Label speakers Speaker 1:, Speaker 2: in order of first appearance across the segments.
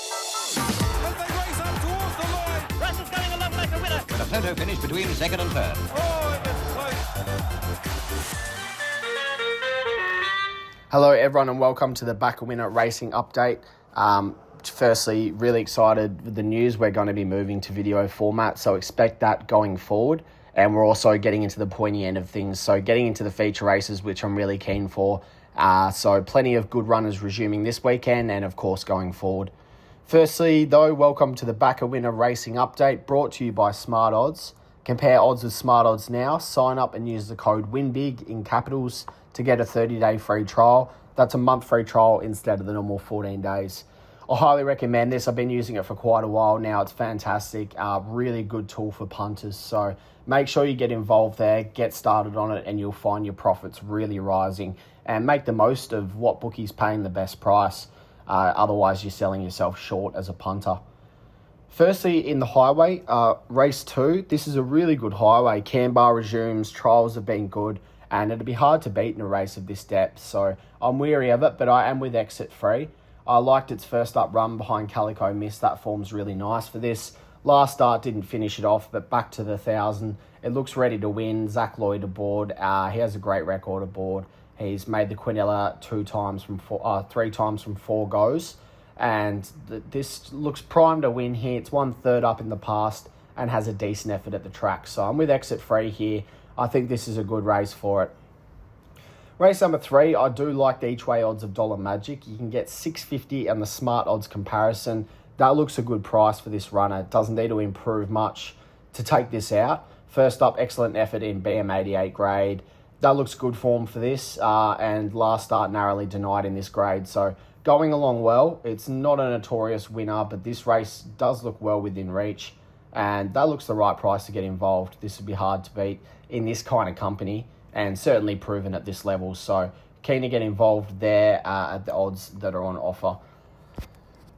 Speaker 1: As they race up towards the line.
Speaker 2: Bryce is going along like a winner.
Speaker 3: With a photo finish between second and third.
Speaker 1: Oh, it is close.
Speaker 4: Hello everyone and welcome to the Back a Winner Racing update. Firstly, really excited with the news. We're going to be moving to video format, so expect that going forward. And we're also getting into the pointy end of things, so getting into the feature races, which I'm really keen for. So plenty of good runners resuming this weekend and of course going forward. Firstly though, welcome to the Back a Winner Racing update brought to you by Smart Odds. Compare odds with Smart Odds now. Sign up and use the code WINBIG in capitals to get a 30-day free trial. That's a month free trial instead of the normal 14 days. I highly recommend this. I've been using it for quite a while now. It's fantastic. Really good tool for punters. So make sure you get involved there, get started on it, and you'll find your profits really rising. And make the most of what bookie's paying the best price. Otherwise, you're selling yourself short as a punter. Firstly, in the highway, race 2, this is a really good highway. Canberra resumes, trials have been good, and it'd be hard to beat in a race of this depth. So I'm weary of it, but I am with Exit Free. I liked its first up run behind Calico Mist. That form's really nice for this. Last start didn't finish it off, but back to the 1,000. It looks ready to win. Zach Lloyd aboard. He has a great record aboard. He's made the Quinella 3 times from 4 goes. And this looks primed to win here. It's 1/3 up in the past and has a decent effort at the track. So I'm with Exit Free here. I think this is a good race for it. Race number 3, I do like the each way odds of Dollar Magic. You can get 650 on the Smart Odds comparison. That looks a good price for this runner. It doesn't need to improve much to take this out. First up, excellent effort in BM88 grade. That looks good form for this, and last start narrowly denied in this grade. So going along well. It's not a notorious winner, but this race does look well within reach, and that looks the right price to get involved. This would be hard to beat in this kind of company, and certainly proven at this level. So keen to get involved there at the odds that are on offer.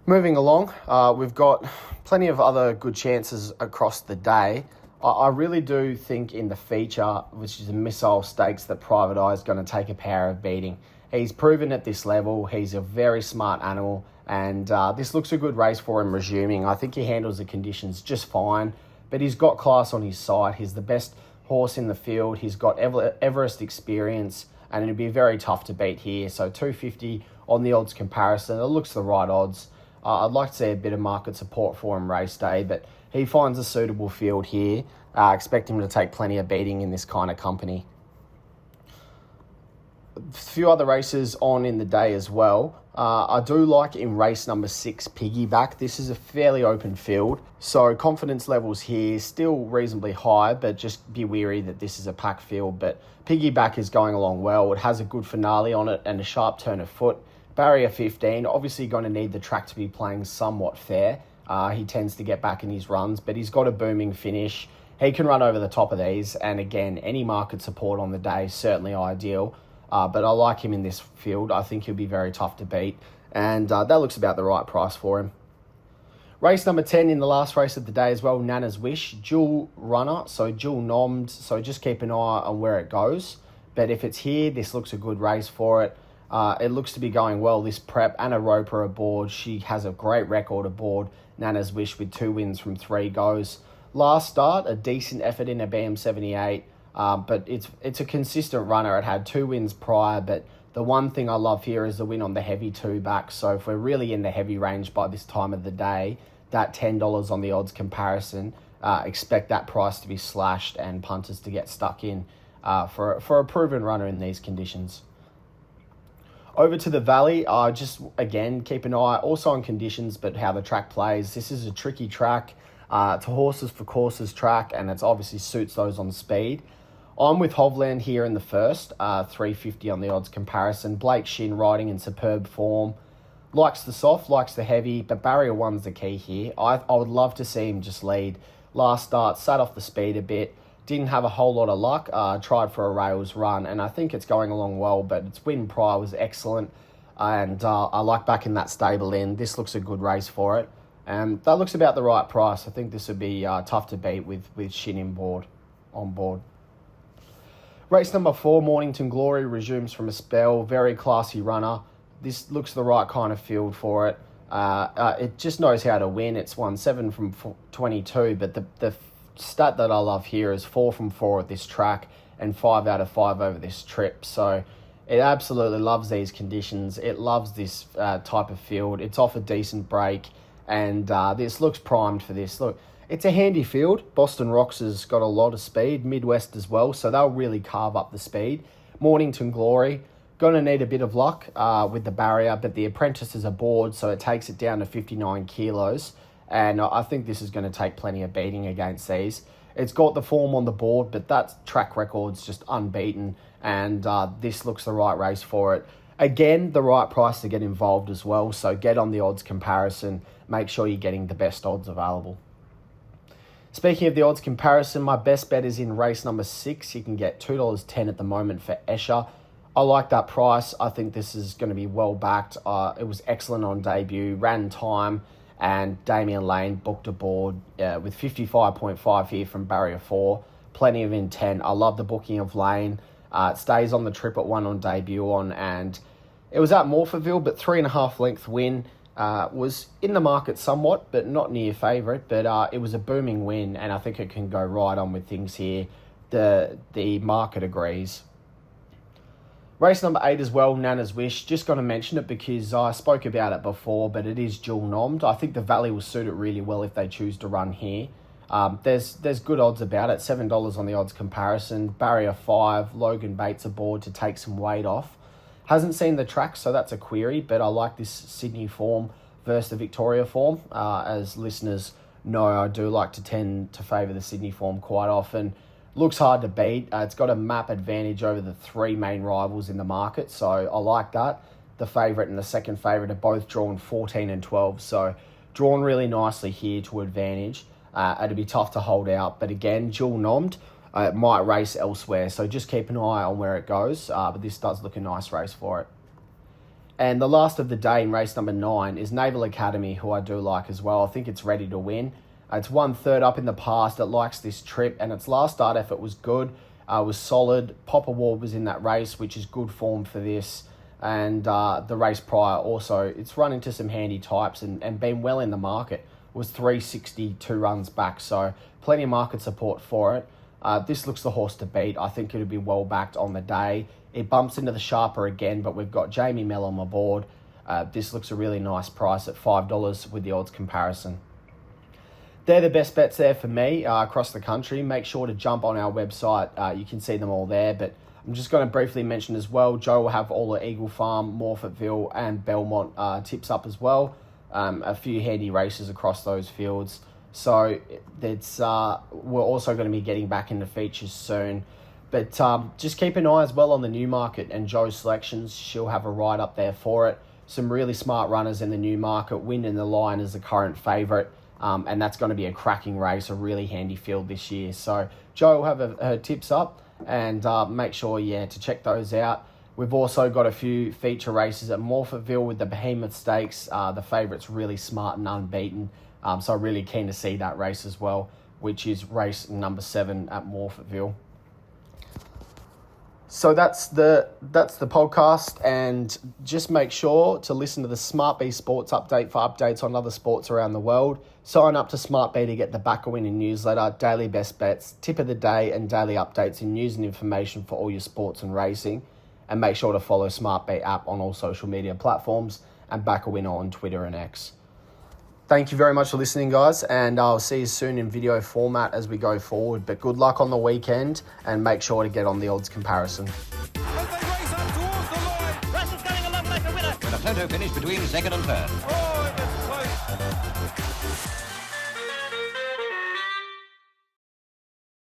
Speaker 4: Moving along, we've got plenty of other good chances across the day. I really do think in the feature, which is a Missile Stakes, that Private Eye is going to take a power of beating. He's proven at this level. He's a very smart animal, and this looks a good race for him resuming. I think he handles the conditions just fine, but he's got class on his side. He's the best horse in the field. He's got Everest experience, and it'd be very tough to beat here. So 250 on the odds comparison. It looks the right odds. I'd like to see a bit of market support for him race day, but he finds a suitable field here. Expect him to take plenty of beating in this kind of company. A few other races on in the day as well. I do like in race number 6, Piggyback. This is a fairly open field, so confidence levels here still reasonably high, but just be wary that this is a pack field. But Piggyback is going along well. It has a good finale on it and a sharp turn of foot. Barrier 15, obviously going to need the track to be playing somewhat fair. He tends to get back in his runs, but he's got a booming finish. He can run over the top of these, and again, any market support on the day is certainly ideal. But I like him in this field. I think he'll be very tough to beat, and that looks about the right price for him. Race number 10 in the last race of the day as well, Nana's Wish. Dual runner, so dual nommed, so just keep an eye on where it goes. But if it's here, this looks a good race for it. It looks to be going well, this prep. Anna Roper aboard. She has a great record aboard Nana's Wish with 2 wins from 3 goes. Last start, a decent effort in a BM78. But it's a consistent runner. It had 2 wins prior, but the one thing I love here is the win on the heavy 2 back. So if we're really in the heavy range by this time of the day, that $10 on the odds comparison, expect that price to be slashed and punters to get stuck in for a proven runner in these conditions. Over to the Valley, just again, keep an eye also on conditions, but how the track plays. This is a tricky track. It's a horses for courses track, and it obviously suits those on speed. I'm with Hovland here in the first, 350 on the odds comparison. Blake Shin riding in superb form. Likes the soft, likes the heavy, but barrier 1's the key here. I would love to see him just lead. Last start, sat off the speed a bit. Didn't have a whole lot of luck. Tried for a rails run, and I think it's going along well, but its win prior was excellent. And I like back in that stable in. This looks a good race for it. And that looks about the right price. I think this would be tough to beat with Shin on board. Race number 4, Mornington Glory, resumes from a spell. Very classy runner. This looks the right kind of field for it. It just knows how to win. It's won 7 from 22, but the stat that I love here is 4 from 4 at this track and 5 out of 5 over this trip. So it absolutely loves these conditions. It loves this type of field. It's off a decent break, and this looks primed for this. Look, it's a handy field. Boston Rocks has got a lot of speed, Midwest as well, so they'll really carve up the speed. Mornington Glory, going to need a bit of luck with the barrier, but the Apprentice is aboard, so it takes it down to 59 kilos, and I think this is going to take plenty of beating against these. It's got the form on the board, but that track record's just unbeaten, and this looks the right race for it. Again, the right price to get involved as well, so get on the odds comparison. Make sure you're getting the best odds available. Speaking of the odds comparison, my best bet is in race number 6. You can get $2.10 at the moment for Escher. I like that price. I think this is going to be well backed. It was excellent on debut, ran time, and Damian Lane booked aboard with 55.5 here from barrier 4. Plenty of intent. I love the booking of Lane. It stays on the trip at 1 on debut on, and it was at Morphettville, but 3.5 length win. Was in the market somewhat, but not near favourite. But it was a booming win, and I think it can go right on with things here. The market agrees. Race number 8 as well, Nana's Wish. Just going to mention it because I spoke about it before, but it is dual nommed. I think the Valley will suit it really well if they choose to run here. There's good odds about it, $7 on the odds comparison. Barrier 5, Logan Bates aboard to take some weight off. Hasn't seen the track, so that's a query, but I like this Sydney form versus the Victoria form. As listeners know, I do like to tend to favour the Sydney form quite often. Looks hard to beat. It's got a map advantage over the 3 main rivals in the market, so I like that. The favourite and the second favourite are both drawn 14 and 12, so drawn really nicely here to advantage. It'd be tough to hold out, but again, dual nommed. It might race elsewhere, so just keep an eye on where it goes, but this does look a nice race for it. And the last of the day in race number 9 is Naval Academy, who I do like as well. I think it's ready to win. It's won third up in the past. It likes this trip, and its last start effort was good. Was solid. Pop Award was in that race, which is good form for this. And the race prior also, it's run into some handy types and been well in the market. Was 362 runs back, so plenty of market support for it. This looks the horse to beat. I think it would be well backed on the day. It bumps into the sharper again, but we've got Jamie Mellon aboard. This looks a really nice price at $5 with the odds comparison. They're the best bets there for me across the country. Make sure to jump on our website. You can see them all there, but I'm just going to briefly mention as well, Joe will have all the Eagle Farm, Morphettville and Belmont tips up as well. A few handy races across those fields. So it's we're also going to be getting back into features soon. But just keep an eye as well on the Newmarket and Joe's selections. She'll have a ride up there for it. Some really smart runners in the Newmarket. Wind in the Line is the current favourite. And that's going to be a cracking race, a really handy field this year. So Joe will have her tips up, and make sure, to check those out. We've also got a few feature races at Morphettville with the Behemoth Stakes. The favourite's really smart and unbeaten. So I'm really keen to see that race as well, which is race number 7 at Morphettville. So that's the podcast, and just make sure to listen to the SmartB Sports Update for updates on other sports around the world. Sign up to SmartB to get the Backer Winning newsletter, daily best bets, tip of the day, and daily updates in news and information for all your sports and racing. And make sure to follow SmartB app on all social media platforms and Backer Winner on Twitter and X. Thank you very much for listening, guys, and I'll see you soon in video format as we go forward. But good luck on the weekend, and make sure to get on the odds comparison.
Speaker 1: As they race up towards the line.
Speaker 3: Russell's going along like a winner. With a photo finish between second and third.
Speaker 1: Oh,